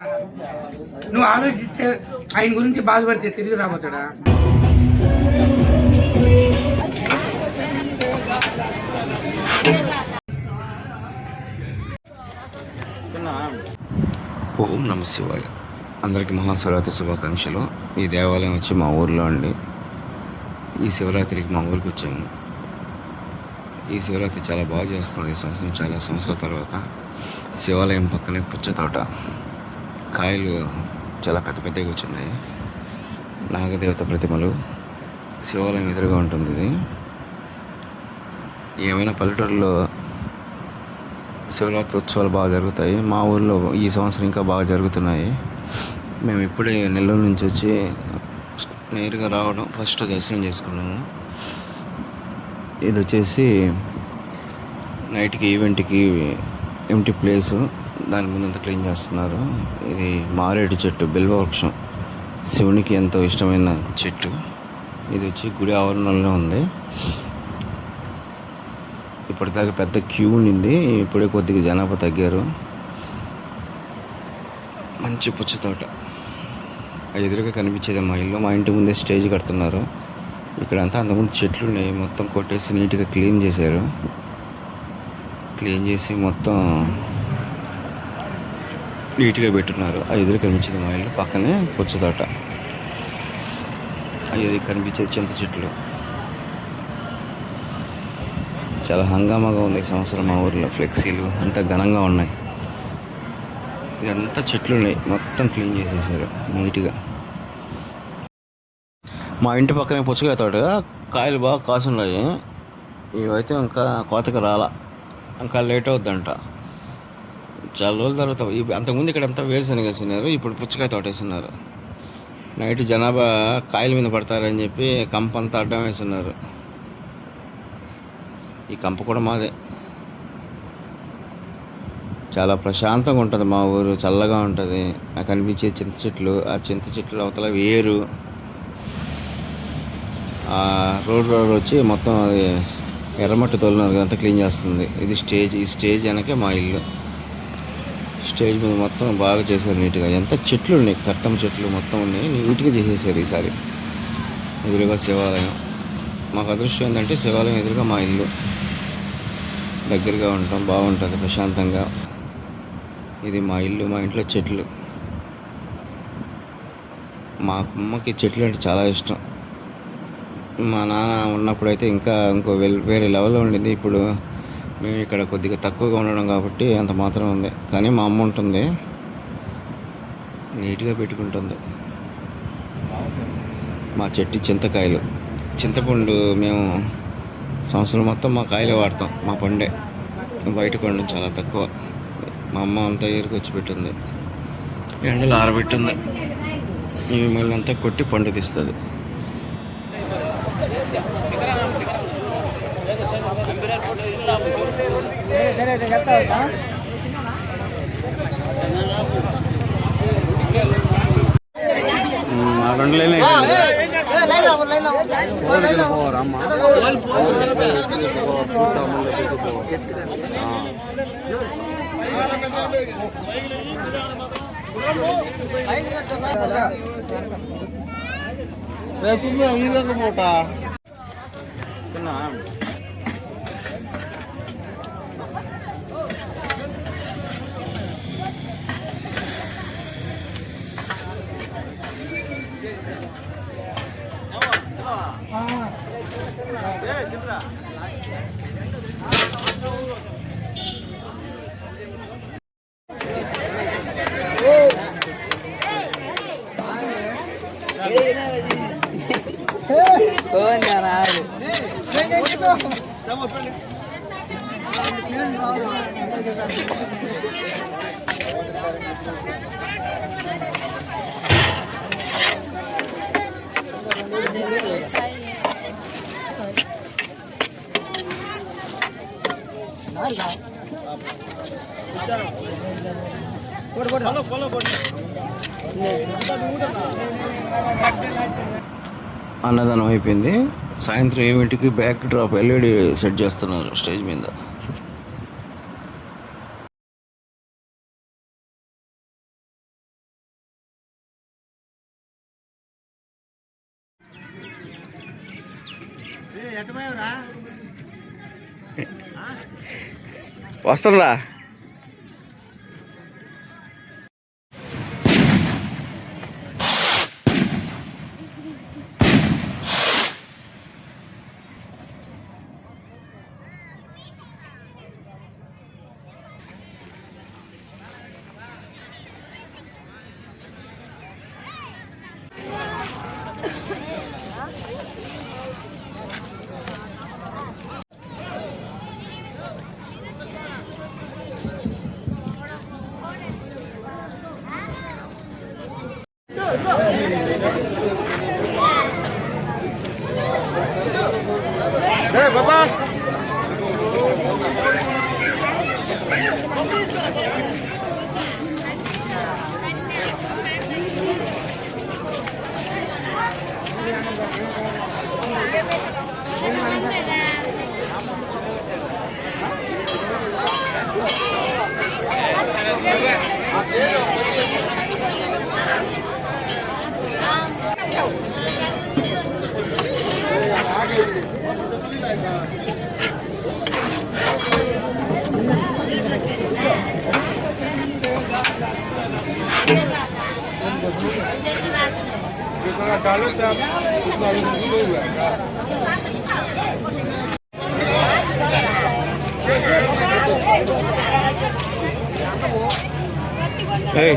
నువ్వు ఆలోచిస్తే ఆయన గురించి బాధపడితే తిరిగి రాబోతాడా? ఓం నమ శివాయ. అందరికీ మహాశివరాత్రి శుభాకాంక్షలు. ఈ దేవాలయం వచ్చి మా ఊర్లో అండి. ఈ శివరాత్రికి మా ఊరికి వచ్చాము. ఈ శివరాత్రి చాలా బాగా చేస్తున్నారు. ఈ సంవత్సరం చాలా సంవత్సరాల తర్వాత శివాలయం పక్కనే పుచ్చతోట, కాయలు చాలా పెద్ద పెద్దగా వచ్చినాయి. నాగదేవత ప్రతిమలు, శివాలయం ఎదురుగా ఉంటుంది. ఇది ఏమైనా పల్లెటూరులో శివరాత్రి ఉత్సవాలు బాగా జరుగుతాయి. మా ఊర్లో ఈ సంవత్సరం ఇంకా బాగా జరుగుతున్నాయి. మేము ఇప్పుడే నెల్లూరు నుంచి వచ్చి నేరుగా రావడం, ఫస్ట్ దర్శనం చేసుకున్నాము. ఇది వచ్చేసి నైట్కి ఈవెంట్కి ఎంటీ ప్లేసు, దాని ముందంతా క్లీన్ చేస్తున్నారు. ఇది మారేడు చెట్టు, బిల్వవృక్షం, శివునికి ఎంతో ఇష్టమైన చెట్టు. ఇది వచ్చి గుడి ఆవరణలో ఉంది. ఇప్పటిదాకా పెద్ద క్యూ ఉండింది, ఇప్పుడే కొద్దిగా జనాభా తగ్గారు. మంచి పుచ్చతోట ఎదురుగా కనిపించేది మా ఇల్లు. మా ఇంటి ముందే స్టేజ్ కడుతున్నారు. ఇక్కడంతా అంతకుముందు చెట్లు ఉన్నాయి, మొత్తం కొట్టేసి నీట్గా క్లీన్ చేశారు. క్లీన్ చేసి మొత్తం నీట్గా పెట్టున్నారు. ఆ ఎదురు కనిపించేది మా ఇల్లు, పక్కనే పుచ్చతోట. అది కనిపించేది చింత చెట్లు. చాలా హంగామాగా ఉంది ఈ సంవత్సరం మా ఊర్లో. ఫ్లెక్సీలు అంతా ఘనంగా ఉన్నాయి. ఇదంతా చెట్లు ఉన్నాయి, మొత్తం క్లీన్ చేసేసారు నీట్గా. మా ఇంటి పక్కనే పుచ్చకాయ తోట, కాయలు బాగా కాసున్నాయి. ఇవైతే ఇంకా కోతకు రాలా, ఇంకా లేట్ అవుద్దంట. చాలా రోజుల తర్వాత. అంతకుముందు ఇక్కడ అంతా వేరుశనగ వేస్తున్నారు, ఇప్పుడు పుచ్చకాయ తోట వేస్తున్నారు. నైట్ జనాభా కాయల మీద పడతారని చెప్పి కంప అంతా అడ్డం వేస్తున్నారు. ఈ కంప కూడా మాదే. చాలా ప్రశాంతంగా ఉంటుంది మా ఊరు, చల్లగా ఉంటుంది. నాకు కనిపించే చింత చెట్లు, ఆ చింత చెట్లు అవతల వేరు. రోడ్ వచ్చి మొత్తం అది ఎర్రమట్టి తోలినారు, అంతా క్లీన్ చేస్తుంది. ఇది స్టేజ్, ఈ స్టేజ్ వెనకే మా ఇల్లు. స్టేజ్ మీద మొత్తం బాగా చేశారు నీట్గా. ఎంత చెట్లు ఉన్నాయి, కర్తమ్మ చెట్లు మొత్తం ఉన్నాయి, నీట్గా చేసేసారు. ఈసారి ఎదురుగా శివాలయం. మాకు అదృష్టం ఏంటంటే శివాలయం ఎదురుగా మా ఇల్లు, దగ్గరగా ఉంటాం, బాగుంటుంది ప్రశాంతంగా. ఇది మా ఇల్లు, మా ఇంట్లో చెట్లు. మా అమ్మకి చెట్లు అంటే చాలా ఇష్టం. మా నాన్న ఉన్నప్పుడైతే ఇంకా వేరే లెవెల్లో ఉండింది. ఇప్పుడు మేము ఇక్కడ కొద్దిగా తక్కువగా ఉండడం కాబట్టి అంత మాత్రం ఉంది. కానీ మా అమ్మ ఉంటుంది, నీట్గా పెట్టుకుంటుంది. మా చెట్టు చింతకాయలు, చింతపండు మేము సంవత్సరం మొత్తం మా కాయలే వాడతాం. మా పండే బయట పండు చాలా తక్కువ. మా అమ్మ అంతా ఏరుకు వచ్చి పెట్టింది, ఎండలు ఆరబెట్టింది. ఇవి మళ్ళీ అంతా కొట్టి పండు తీస్తుంది. రెండు లైన్ పోటా అన్నదానం అయిపోయింది. సాయంత్రం ఈవెంట్కి బ్యాక్ డ్రాప్ ఎల్ఈడి సెట్ చేస్తున్నారు స్టేజ్ మీద. వస్తుందా? Hey.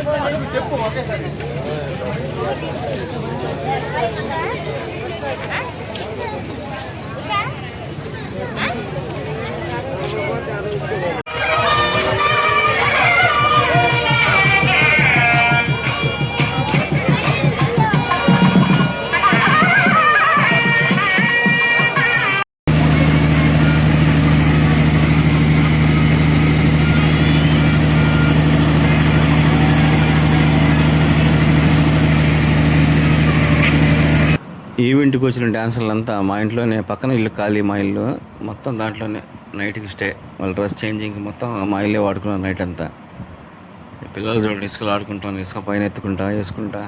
ఈవెంట్కి వచ్చిన డ్యాన్సర్లంతా మా ఇంట్లోనే, పక్కన ఇల్లు ఖాళీ, మా ఇల్లు మొత్తం దాంట్లోనే నైట్కి స్టే. వాళ్ళ డ్రెస్ చేంజింగ్ మొత్తం మా ఇల్లే వాడుకున్నారు నైట్ అంతా. పిల్లలు చూడండి ఇసుకలు ఆడుకుంటాను, ఇసుక పైన ఎత్తుకుంటా వేసుకుంటా.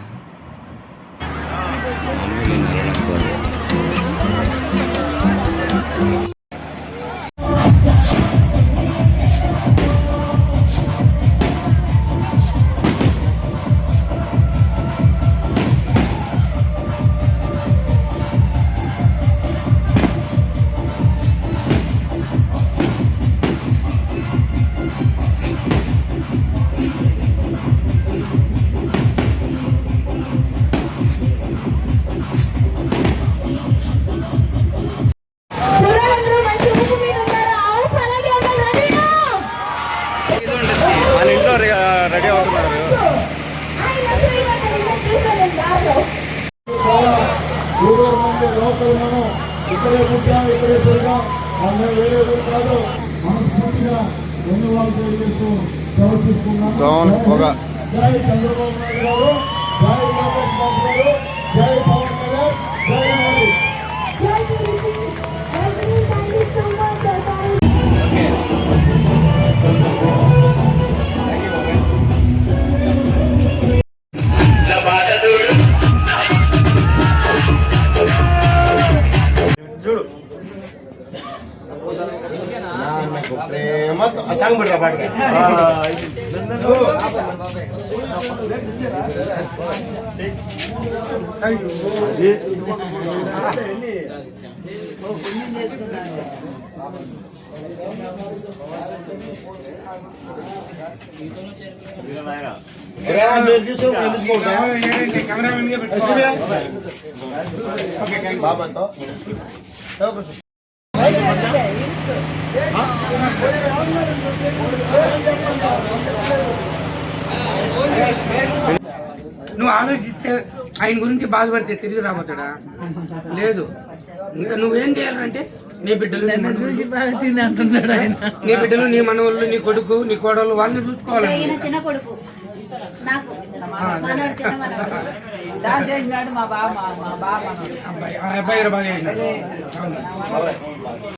మన ఇంట్లో రెడీ అవుతున్నారు. ఇక్కడే పుట్టాం, ఇక్కడే పెరిగాం, మనం వేరే ఊరు కాదు. మనస్ఫూర్తిగా ధన్యవాదాలు తెలియజేస్తూ ప్రవర్తిస్తున్నాం. జై చంద్రబాబు నాయుడు గారు, జై లోకేష్ బాబు గారు, జై పవన్ కళ్యాణ్, జై మోడీ. ప్రేమ సాంగ్ పెడతా పాటగా మీరు తీసుకుంటా బాబాతో నువ్వు ఆలోచిస్తే ఆయన గురించి బాధపడితే తిరిగి రాబోతాడా? లేదు. ఇంకా నువ్వేం చేయాలంటే నీ బిడ్డలు, నీ బిడ్డలు, నీ మనవాళ్ళు, నీ కొడుకు, నీ కోడలు, వాళ్ళని చూసుకోవాలి. అబ్బాయి బాగా